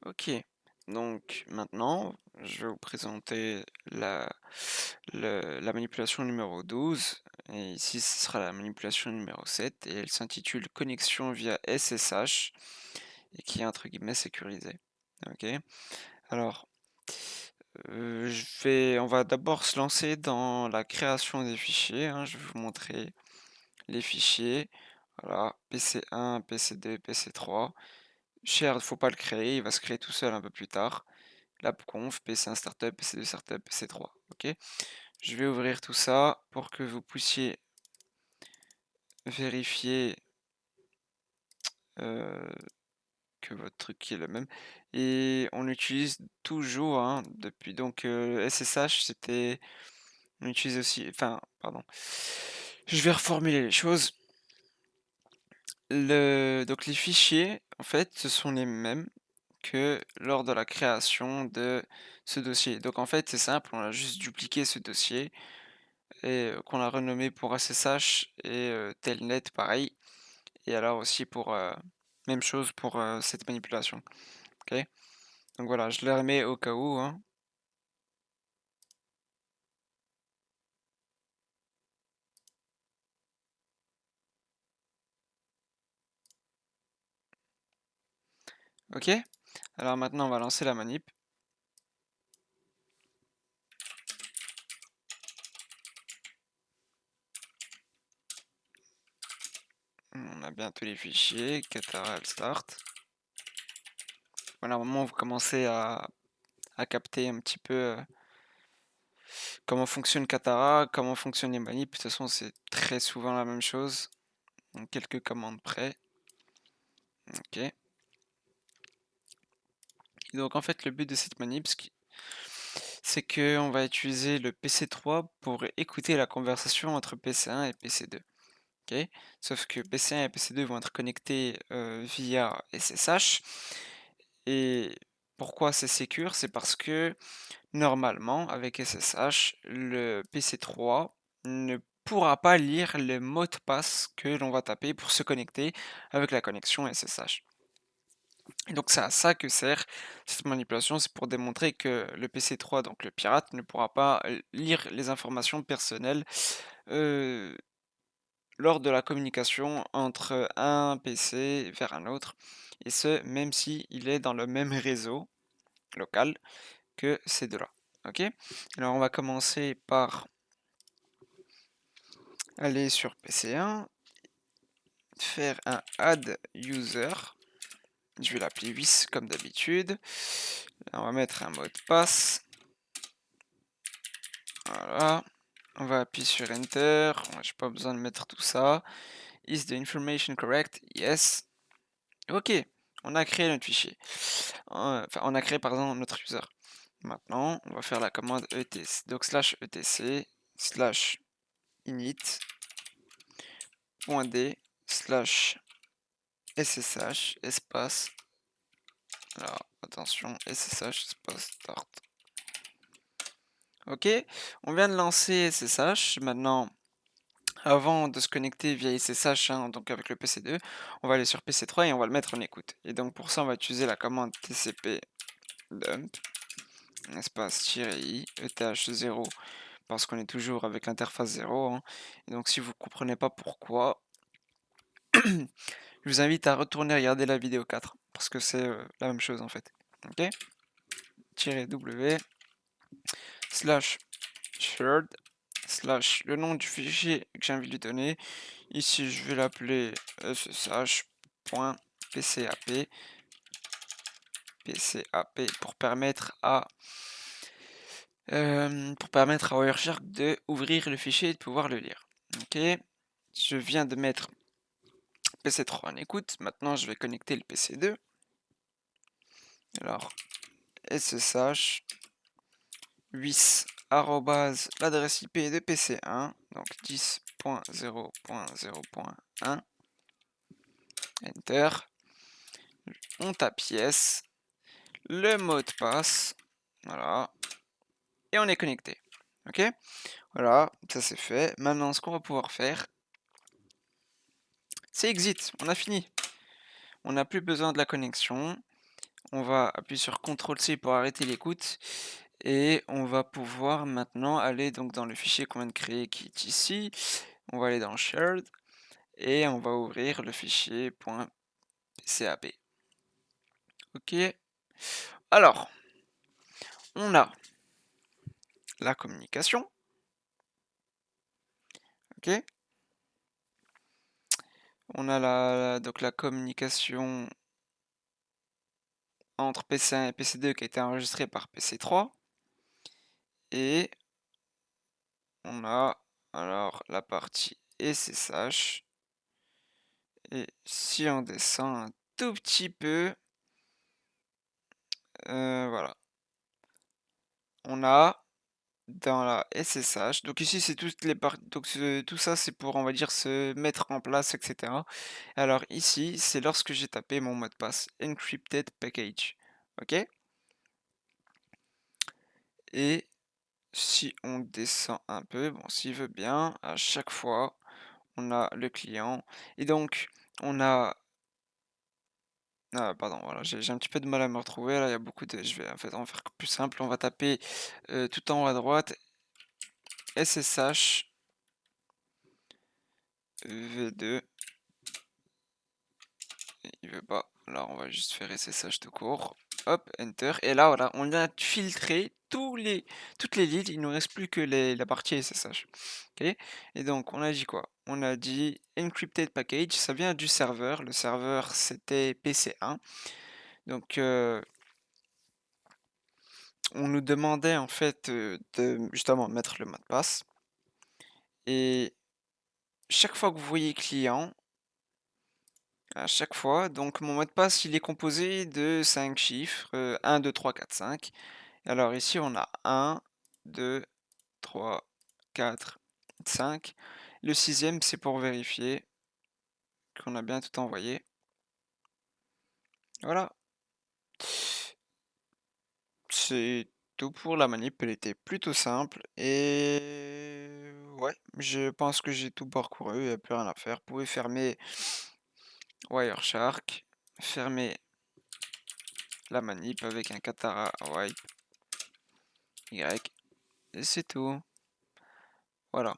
Ok, donc maintenant, je vais vous présenter la manipulation numéro 12. Et ici, ce sera la manipulation numéro 7. Et elle s'intitule Connexion via SSH et qui est entre guillemets sécurisée. Ok, alors, on va d'abord se lancer dans la création des fichiers, hein. Je vais vous montrer les fichiers. Voilà, PC1, PC2, PC3. Shared, faut pas le créer, il va se créer tout seul un peu plus tard. Labconf, PC1 Startup, PC2 Startup, PC3. Ok. Je vais ouvrir tout ça pour que vous puissiez vérifier euh, que votre truc est le même. Et on utilise toujours, hein, depuis. Donc SSH, c'était. On utilise aussi. Enfin, pardon. Je vais reformuler les choses. Donc les fichiers, en fait, ce sont les mêmes que lors de la création de ce dossier. Donc en fait, c'est simple, on a juste dupliqué ce dossier et qu'on a renommé pour SSH et Telnet pareil. Et alors aussi pour même chose pour cette manipulation. Ok. Donc voilà, je les remets au cas où, hein. Ok. Alors maintenant, on va lancer la manip. On a bien tous les fichiers. Katara start. Voilà, au moment où vous commencez à capter un petit peu comment fonctionne Katara, comment fonctionnent les manips. De toute façon, c'est très souvent la même chose. Donc, quelques commandes près. Ok. Et donc, en fait, le but de cette manip, c'est qu'on va utiliser le PC3 pour écouter la conversation entre PC1 et PC2. Ok. Sauf que PC1 et PC2 vont être connectés via SSH. Et pourquoi c'est sécure? C'est parce que normalement, avec SSH, le PC3 ne pourra pas lire le mot de passe que l'on va taper pour se connecter avec la connexion SSH. Et donc c'est à ça que sert cette manipulation, c'est pour démontrer que le PC3, donc le pirate, ne pourra pas lire les informations personnelles euh, lors de la communication entre un PC vers un autre, et ce, même si il est dans le même réseau local que ces deux-là. Ok. Alors on va commencer par aller sur PC1, faire un add user. Je vais l'appeler WIS comme d'habitude. On va mettre un mot de passe. Voilà. On va appuyer sur Enter. J'ai pas besoin de mettre tout ça. Is the information correct? Yes. Ok. On a créé notre fichier. Enfin, on a créé par exemple notre user. Maintenant, on va faire la commande etc. Donc /etc /init .d /ssh espace. Alors attention, ssh espace start. Ok, on vient de lancer SSH. Maintenant, avant de se connecter via SSH, hein, donc avec le PC2, on va aller sur PC3 et on va le mettre en écoute. Et donc pour ça, on va utiliser la commande tcp dump espace -i eth0 parce qu'on est toujours avec l'interface 0. Hein. Et donc si vous ne comprenez pas pourquoi, je vous invite à retourner regarder la vidéo 4 parce que c'est la même chose en fait. Ok, -w /shared / le nom du fichier que j'ai envie de lui donner. Ici, je vais l'appeler ssh.pcap pour permettre à Wireshark de ouvrir le fichier et de pouvoir le lire. Ok, je viens de mettre PC3 en écoute. Maintenant, je vais connecter le PC2. Alors, ssh 8 l'adresse IP de PC1, donc 10.0.0.1, Enter, on tape yes, le mot de passe, voilà, et on est connecté. Ok, voilà, ça c'est fait. Maintenant, ce qu'on va pouvoir faire, c'est exit, on a fini. On n'a plus besoin de la connexion. On va appuyer sur CTRL-C pour arrêter l'écoute et on va pouvoir maintenant aller donc dans le fichier qu'on vient de créer qui est ici. On va aller dans Shared et on va ouvrir le fichier .cap. OK. Alors, on a la communication. OK. On a donc la communication entre PC1 et PC2 qui a été enregistrée par PC3. Et on a alors la partie SSH. Et si on descend un tout petit peu, voilà. On a dans la SSH, donc ici c'est toutes les parties, donc tout ça c'est pour on va dire se mettre en place, etc. Alors ici c'est lorsque j'ai tapé mon mot de passe encrypted package, ok. Et si on descend un peu, bon s'il veut bien, à chaque fois on a le client et donc on a pardon, voilà, j'ai un petit peu de mal à me retrouver là, il y a beaucoup de je vais en fait on va faire plus simple, on va taper tout en haut à droite SSH V2. Il veut pas. Alors on va juste faire SSH tout court. Hop, Enter. Et là, voilà, on a filtré toutes les lignes. Il ne nous reste plus que la partie SSH. Ok. Et donc, on a dit quoi? On a dit Encrypted Package. Ça vient du serveur. Le serveur, c'était PC1. Donc, on nous demandait en fait de justement mettre le mot de passe. Et chaque fois que vous voyez client, à chaque fois, donc mon mot de passe, il est composé de 5 chiffres, 1, 2, 3, 4, 5. Alors ici, on a 1, 2, 3, 4, 5. Le sixième, c'est pour vérifier qu'on a bien tout envoyé. Voilà. C'est tout pour la manip, elle était plutôt simple et ouais, je pense que j'ai tout parcouru, il n'y a plus rien à faire. Vous pouvez fermer Wireshark, fermer la manip avec un Katara wipe Y et c'est tout. Voilà.